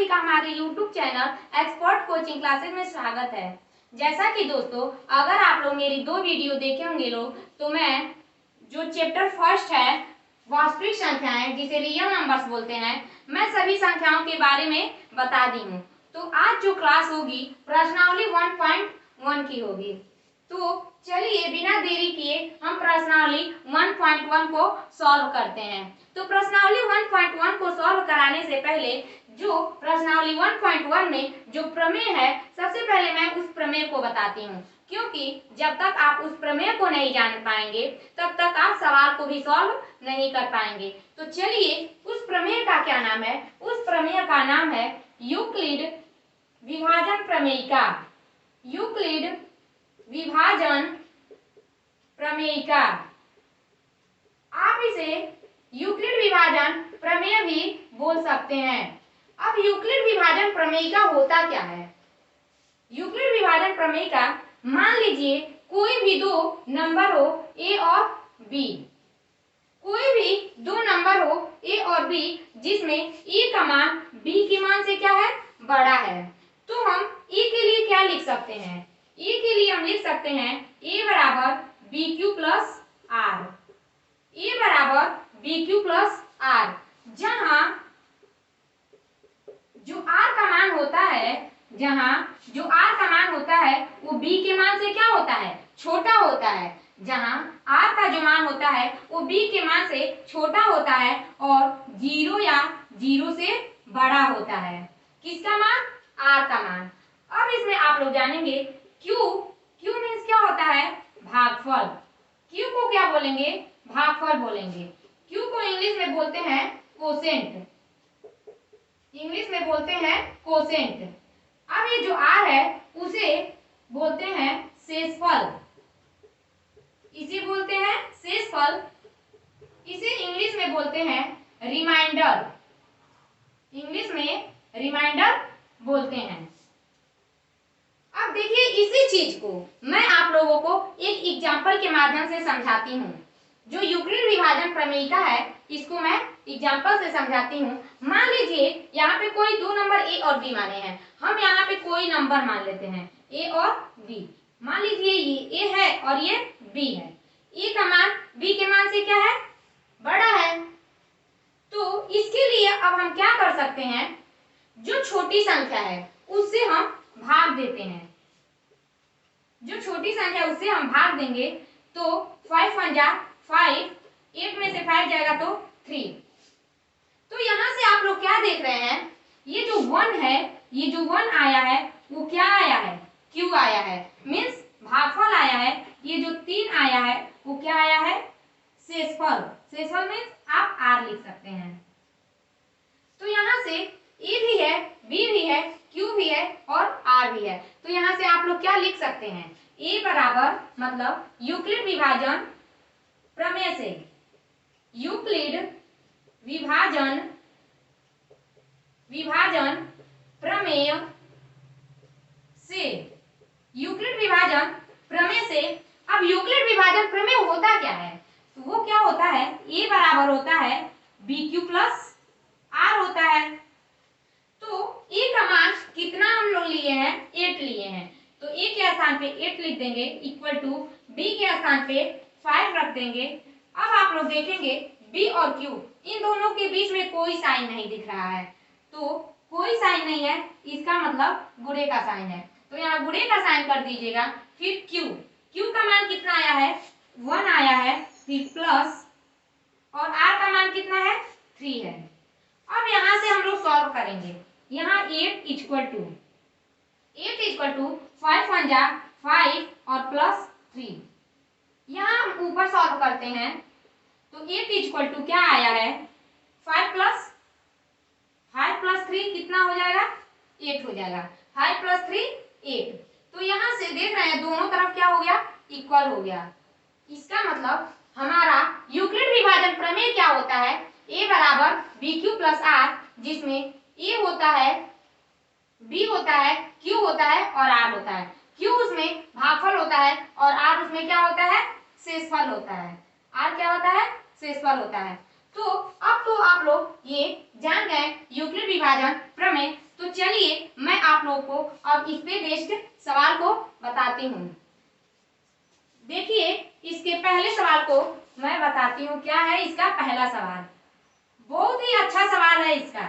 सभी का हमारे YouTube channel expert coaching classes में स्वागत है। जैसा कि दोस्तों, अगर आप लोग मेरी 2 वीडियो देखे होंगे लोग, तो मैं जो चैप्टर फर्स्ट है वास्तविक संख्याएं, जिसे रियल नंबर्स बोलते हैं, मैं सभी संख्याओं के बारे में बता दी हूँ। तो आज जो क्लास होगी प्रश्नावली 1.1 की होगी। तो चलिए बिना देरी किए हम प्रश्नावली 1.1 को सॉल्व करते हैं। तो प्रश्नावली 1.1 को सॉल्व कराने से पहले जो प्रश्नावली 1.1 में जो प्रमेय है, सबसे पहले मैं उस प्रमेय को बताती हूँ, क्योंकि जब तक आप उस प्रमेय को नहीं जान पाएंगे तब तक आप सवाल को भी सॉल्व नहीं कर पाएंगे। तो चलिए उस प्रमेय का क्या नाम है? उस प्रमेय का नाम है यूक्लिड विभाजन प्रमेयिका। यूक्लिड विभाजन प्रमेयिका, आप इसे यूक्लिड विभाजन प्रमेय भी बोल सकते हैं। अब यूक्लिड विभाजन प्रमेयिका होता क्या है? यूक्लिड विभाजन प्रमेयिका, मान लीजिए कोई भी दो नंबर हो a और b, कोई भी दो नंबर हो a और b जिसमें a का मान b के मान से क्या है? बड़ा है। तो हम a के लिए क्या लिख सकते हैं? a के लिए हम लिख सकते हैं a बराबर B Q plus R. a बराबर बी क्यू प्लस आर, जहां जो r का मान होता है, जहां जो r का मान होता है वो b के मान से क्या होता है? छोटा होता है। जहां r का जो मान होता है वो b के मान से छोटा होता है और 0 या 0 से बड़ा होता है। किसका मान? r का मान। अब इसमें आप लोग जानेंगे q। q मीन्स क्या होता है? भागफल। q को क्या बोलेंगे? भागफल बोलेंगे। q को इंग्लिश में बोलते हैं कोसेंट। इंग्लिश में बोलते हैं कोसेंट। अब ये जो r है उसे बोलते हैं शेषफल। इसे बोलते हैं शेषफल। इसे इंग्लिश में बोलते हैं रिमाइंडर। इंग्लिश में रिमाइंडर बोलते हैं। अब देखिए, इसी चीज को मैं आप लोगों को एक एग्जाम्पल के माध्यम से समझाती हूँ। जो यूक्लिड विभाजन प्रमेयिका है, इसको मैं एग्जाम्पल से समझाती हूँ। मान लीजिए यहाँ पे कोई दो नंबर a और b माने हैं। हम यहाँ पे कोई नंबर मान लेते हैं a और b। मान लीजिए ये a है और ये b है। a का मान b के मान से क्या है? बड़ा है। तो इसके लिए अब हम क्या कर सकते हैं? जो छोटी संख्या है उससे हम भाग देते हैं। जो छोटी संख्या उससे हम भाग देंगे तो 5 1 जा 5, 8 में से 5 जाएगा तो 3। तो यहाँ से आप लोग क्या देख रहे हैं? ये जो 1 है, ये जो 1 आया है वो क्या आया है? Q आया है, मीन्स भागफल आया है। ये जो 3 आया है वो क्या आया है? शेषफल। शेषफल मीन्स आप R लिख सकते हैं। तो यहाँ से A भी है, B भी है, Q भी है और R भी है। तो यहाँ से आप लोग क्या लिख सकते हैं? A बराबर, मतलब यूक्लिड विभाजन प्रमेय से, यूक्लिड विभाजन प्रमेय से, यूक्लिड विभाजन प्रमेय से। अब यूक्लिड विभाजन प्रमेय होता क्या है? तो वो क्या होता है? A बराबर होता है बी क्यू प्लस आर होता है। तो a का मान कितना हम लोग लिए हैं? 8 लिए हैं। तो a के स्थान पे 8 लिख देंगे, इक्वल टू b के स्थान पे 5 रख देंगे। अब आप लोग देखेंगे b और q, इन दोनों के बीच में कोई साइन नहीं दिख रहा है। तो कोई साइन नहीं है, इसका मतलब गुणे का साइन है। तो यहाँ गुणे का साइन कर दीजिएगा। फिर q का मान कितना आया है? 1 आया है, फिर प्लस, और r का मान कितना है? 3 है। अब यहाँ से हम लोग सॉल्व करेंगे। यहाँ 8 इक्वल टू 5 1 जा 5 और प्लस 3। यहाँ हम ऊपर सॉल्व करते हैं तो 8 इक्वल टू क्या आया है? 5 प्लस 3 कितना हो जाएगा? 8 हो जाएगा। 5 प्लस 3 8। तो यहाँ से देख रहे हैं दोनों तरफ क्या हो गया? इक्वल हो गया। इसका मतलब हमारा यूक्लिड विभाजन प्रमेय क्या होता है? a बराबर बी क्यू प्लस आर, जिसमें a होता है, b होता है, q होता है और r होता है। q उसमें भागफल होता है और r उसमें क्या होता है? शेषफल होता है। r क्या होता है? शेषफल होता है। तो अब तो आप लोग ये जान गए यूक्लिड विभाजन प्रमेय। तो चलिए मैं आप लोगों को अब इस पे बेस्ड सवाल को बताती हूँ। देखिए इसके पहले सवाल को मैं बताती हूँ। क्या है इसका पहला सवाल? बहुत ही अच्छा सवाल है। इसका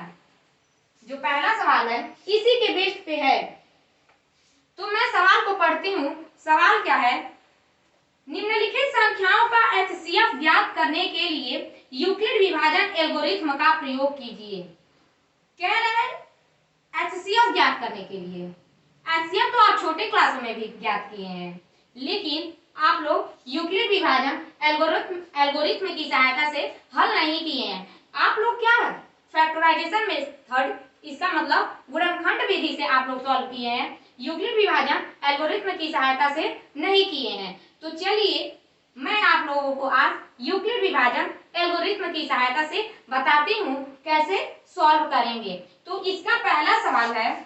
जो पहला सवाल है इसी के बेस्ड पे है। तो मैं सवाल को पढ़ती हूँ। सवाल क्या है? निम्नलिखित संख्याओं का एचसीएफ ज्ञात करने के लिए यूक्लिड विभाजन एल्गोरिथ्म का प्रयोग कीजिए। कह रहे हैं एचसीएफ ज्ञात करने के लिए। एचसीएफ तो आप छोटे क्लासों में भी ज्ञात किए हैं, लेकिन आप लोग यूक्लिड विभाजन एल्गोरिथ्म की सहायता से हल नहीं किए हैं। आप लोग क्या है फैक्टराइजेशन मेथड, इसका मतलब गुणनखंड विधि से आप लोग सॉल्व किए हैं, यूक्लिड विभाजन एल्गोरिथ्म की सहायता से नहीं किए हैं। तो चलिए मैं आप लोगों को आज यूक्लिड विभाजन एल्गोरिथ्म की सहायता से बताती हूँ कैसे सॉल्व करेंगे। तो इसका पहला सवाल है,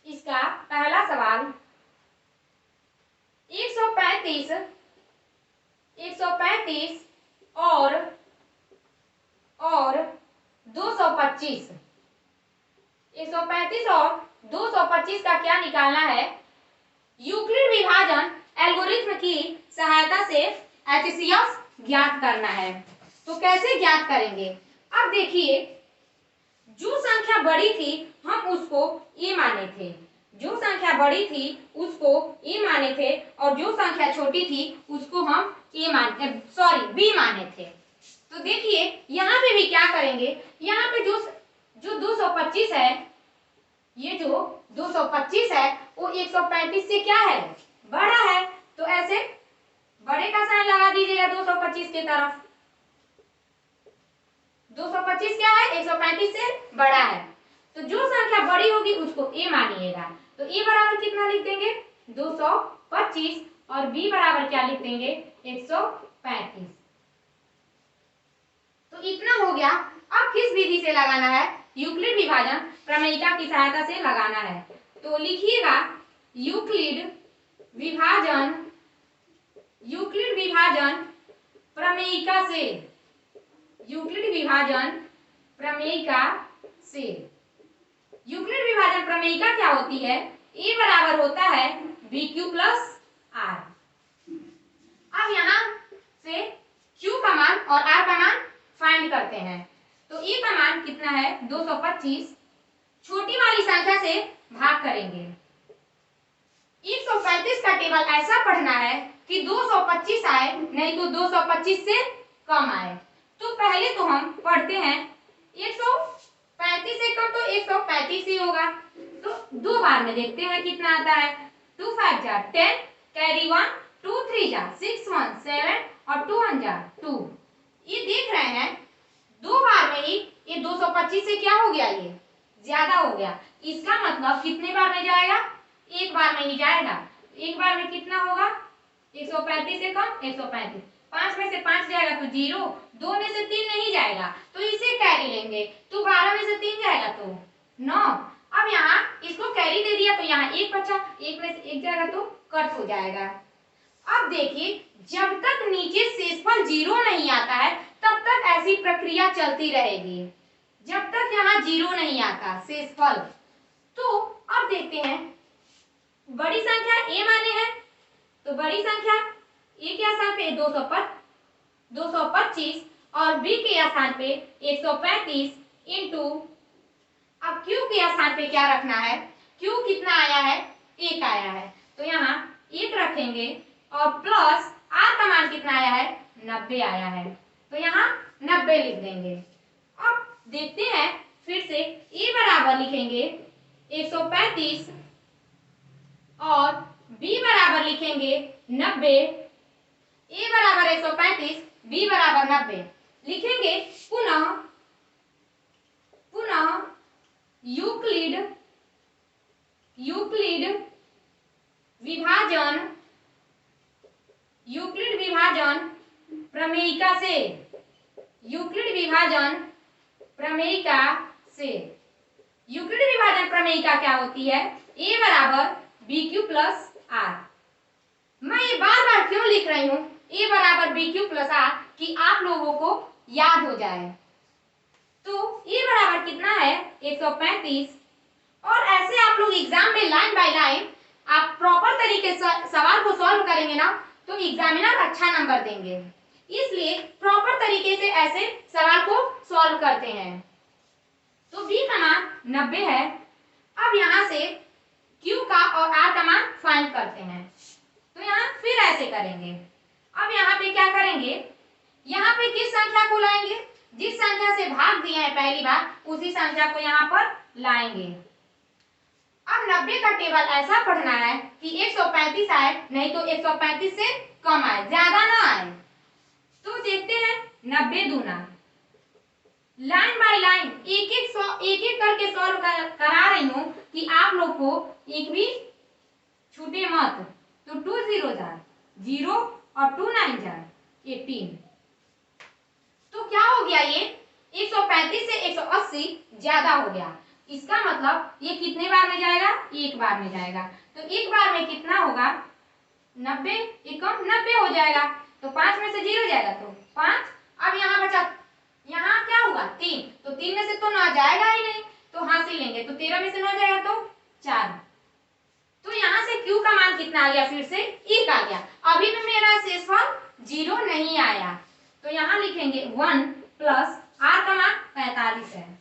इसका पहला सवाल 135 और 225, 135 और 225 का क्या निकालना है? यूक्लिड विभाजन एल्गोरिथ्म की सहायता से एचसीएफ ज्ञात करना है। तो कैसे ज्ञात करेंगे? अब देखिए जो संख्या बड़ी थी हम उसको ए माने थे, जो संख्या बड़ी थी उसको ए माने थे, और जो संख्या छोटी थी उसको हम बी माने थे। तो देखिए यहाँ पे भी क्या करेंगे, यहाँ पे जो 225 है, ये जो 225 है वो 135 से क्या है? बड़ा है। तो ऐसे बड़े का साइन लगा दीजिएगा 225 की तरफ। 225 क्या है? 135 से बड़ा है। तो जो संख्या बड़ी होगी उसको ए मानिएगा। तो ए बराबर कितना लिख देंगे? 225, और बी बराबर क्या लिख देंगे? 135। तो इतना हो गया। अब किस विधि से लगाना है? यूक्लिड विभाजन प्रमेयिका की सहायता से लगाना है। तो लिखिएगा यूक्लिड विभाजन प्रमेयिका से, यूक्लिड विभाजन प्रमेयिका से। यूक्लिड विभाजन प्रमेयिका क्या होती है? ए बराबर होता है बी क्यू प्लस आर। अब यहाँ से क्यू का मान और आर का मान फाइंड करते हैं। तो ए का मान कितना है? 225। छोटी वाली संख्या से भाग करेंगे। 135 का टेबल ऐसा पढ़ना है कि 225 आए, नहीं तो 225 से कम आए। तो पहले तो हम पढ़ते हैं 135 से कम तो 135 ही होगा। तो दो बार में देखते हैं कितना आता है। 2 5 जा 10, कैरी 1, 2 3 जा 6 1 7, और 2 1 जा 2। ये देख रहे हैं दो बार में ही ये 225 से क्या हो गया? ये ज्यादा हो गया। इसका मतलब कितने बार में जाएगा? एक बार में ही जाएगा। एक बार में कितना होगा? 135 से कम 135। 5 में से 5 जाएगा तो 0, 2 में से 3 नहीं जाएगा तो इसे कैरी लेंगे, तो 12 में से 3 जाएगा तो 9। अब यहाँ इसको कैरी दे दिया तो यहाँ 1 बचा, 1 में से 1 जाएगा तो कट हो जाएगा। अब देखिए जब तक नीचे शेषफल 0 नहीं आता है तब तक ऐसी प्रक्रिया चलती रहेगी, जब तक यहाँ 0 नहीं आता शेषफल। तो अब देखते हैं बड़ी संख्या ए माने हैं, तो बड़ी संख्या ए के स्थान पे 225 और बी के स्थान पे 135 इंटू, अब क्यू के स्थान पे क्या रखना है? क्यू कितना आया है? 1 आया है, तो यहाँ 1 रखेंगे, और प्लस आर का मान कितना आया है? 90 आया है, तो यहाँ 90 लिख देंगे। अब देखते हैं फिर से ए बराबर लिखेंगे 135 और बी बराबर लिखेंगे 90। ए बराबर 135, बी बराबर 90 लिखेंगे। पुनः यूक्लिड विभाजन प्रमेयिका से, यूक्लिड विभाजन प्रमेयिका से। यूक्लिड विभाजन प्रमेयिका क्या होती है? ए बराबर बी क्यू प्लस आर। मैं ये बार बार क्यों लिख रही हूँ ए बराबर बी क्यू प्लस आर, कि आप लोगों को याद हो जाए। तो ये बराबर कितना है 135। और ऐसे आप लोग एग्जाम में लाइन बाय लाइन आप प्रॉपर तरीके से सवाल को सॉल्व करेंगे ना तो एग्जामिनर अच्छा नंबर देंगे, इसलिए प्रॉपर तरीके से ऐसे सवाल को सॉल्व करते हैं। तो b का मान 90 है। अब यहाँ से q का और r का मान फाइंड करते हैं। तो यहाँ फिर ऐसे करेंगे। अब यहाँ पे क्या करेंगे, यहाँ पे किस संख्या को लाएंगे, जिस संख्या से भाग दिया है पहली बार उसी संख्या को यहाँ पर लाएंगे। अब 90 का टेबल ऐसा पढ़ना है कि 135 आए, नहीं तो 135 से कम आए, ज्यादा ना आए। तो देखते हैं 90 दूना, लाइन बाय लाइन एक एक करके सॉल्व करा रही हूँ कि आप लोग को एक भी छूटे मत। तो 2 0 जार 0 और 2 9 जार 18। तो क्या हो गया, ये 135 से 180 ज्यादा हो गया। इसका मतलब ये कितने बार में जाएगा, एक बार में जाएगा। तो एक बार में कितना होगा, 90 एकम 90 हो जाएगा। तो 5 में से 0 जाएगा तो 5। अब यहाँ बचा, यहाँ क्या हुआ 3, तो 3 में से तो 9 जाएगा ही नहीं, तो हासिल लेंगे। तो 13 में से 9 जाएगा तो 4। तो यहाँ से Q का मान कितना आ गया, फिर से 1 आ गया। अभी भी मेरा शेषफल 0 नहीं आया, तो यहाँ लिखेंगे 1 प्लस R का मान 45 है।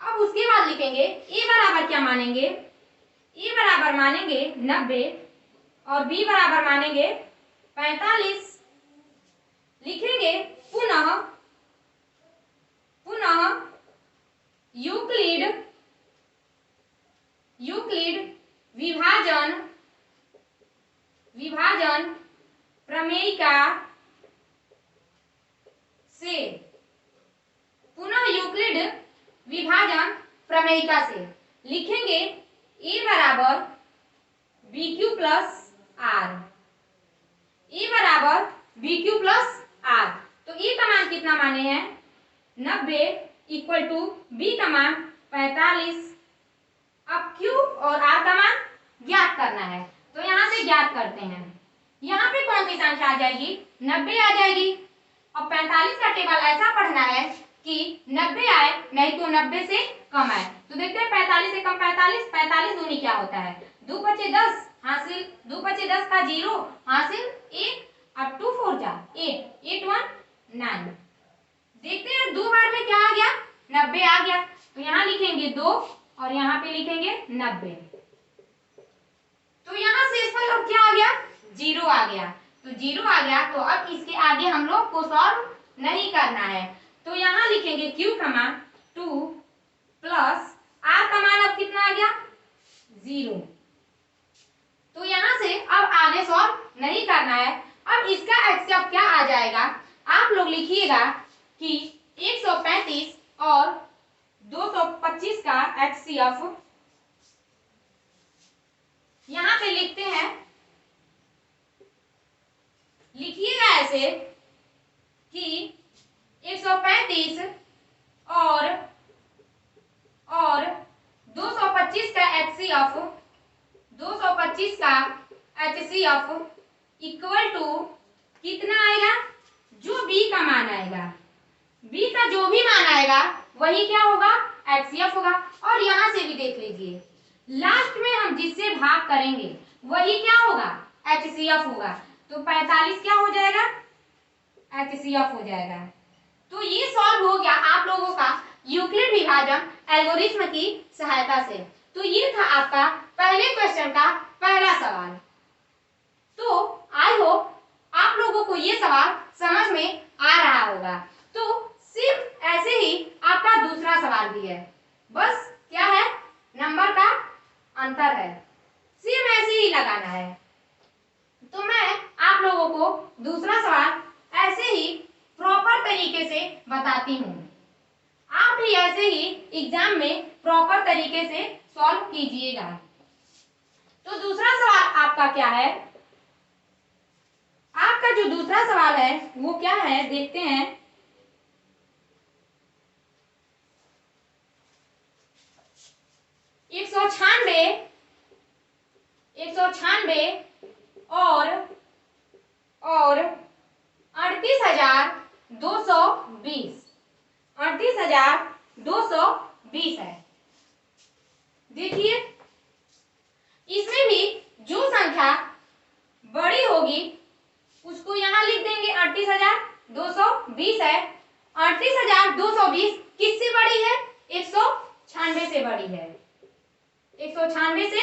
अब उसके बाद लिखेंगे A बराबर क्या मानेंगे, A बराबर मानेंगे 90 और B बराबर मानेंगे 45। लिखेंगे पुनः यूक्लिड विभाजन प्रमेयिका से, पुनः यूक्लिड विभाजन प्रमेयिका से लिखेंगे A बराबर BQ प्लस R, A बराबर BQ प्लस R। तो A का मान कितना माने हैं 90 इक्वल टू B का मान 45। अब Q और R का मान ज्ञात करना है, तो यहाँ से ज्ञात करते हैं। यहाँ पे कौन सी संख्या आ जाएगी, 90 आ जाएगी। अब 45 का टेबल ऐसा पढ़ना है कि 90 आए, नहीं तो 90 से कम आए। तो देखते हैं 45 से कम 45, 45 दूनी क्या होता है, 2 पचे 10 हासिल, 2 पचे 10 का 0 हासिल 1, अब 2 4 जा 8, 8 1 9। देखते हैं 2 बार में क्या आ गया, 90 आ गया। तो यहाँ लिखेंगे 2 और यहाँ पे लिखेंगे 90। तो यहाँ शेषफल अब क्या आ गया, 0 आ गया। तो 0 आ गया, तो अब इसके आगे हम लोग को सॉल्व नहीं करना है। तो यहाँ लिखेंगे Q का मान 2 प्लस R का मान अब कितना आ गया 0। तो यहाँ से अब आगे सॉल्व नहीं करना है। अब इसका HCF क्या आ जाएगा, आप लोग लिखिएगा कि 135 और 225 का HCF यहाँ पे लिखते हैं, लिखिएगा ऐसे कि 135 और 225 का HCF, 225 का HCF इक्वल टू कितना आएगा, जो B का मान आएगा, B का जो भी मान आएगा वही क्या होगा, HCF होगा। और यहाँ से भी देख लीजिए, लास्ट में हम जिससे भाग करेंगे वही क्या होगा, HCF होगा। तो 45 क्या हो जाएगा, HCF हो जाएगा। तो ये सॉल्व हो गया आप लोगों का यूक्लिड विभाजन एल्गोरिथ्म की सहायता से। तो ये था आपका पहले क्वेश्चन का पहला सवाल। तो आई होप आप लोगों को ये सवाल समझ में आ रहा होगा। तो सिर्फ ऐसे ही आपका दूसरा सवाल भी है, बस क्या है, नंबर का अंतर है, सिर्फ ऐसे ही लगाना है। तो मैं आप लोगों को दूसरा सवाल ऐसे ही प्रॉपर तरीके से बताती हूँ, आप भी ऐसे ही एग्जाम में प्रॉपर तरीके से सॉल्व कीजिएगा। तो दूसरा सवाल आपका क्या है, आपका जो दूसरा सवाल है वो क्या है, देखते हैं। 196 और 38,220 38,220 है। देखिए इसमें भी जो संख्या बड़ी होगी उसको यहाँ लिख देंगे। 38,220 है। 38,220 किससे बड़ी है? 196 से बड़ी है। 196 से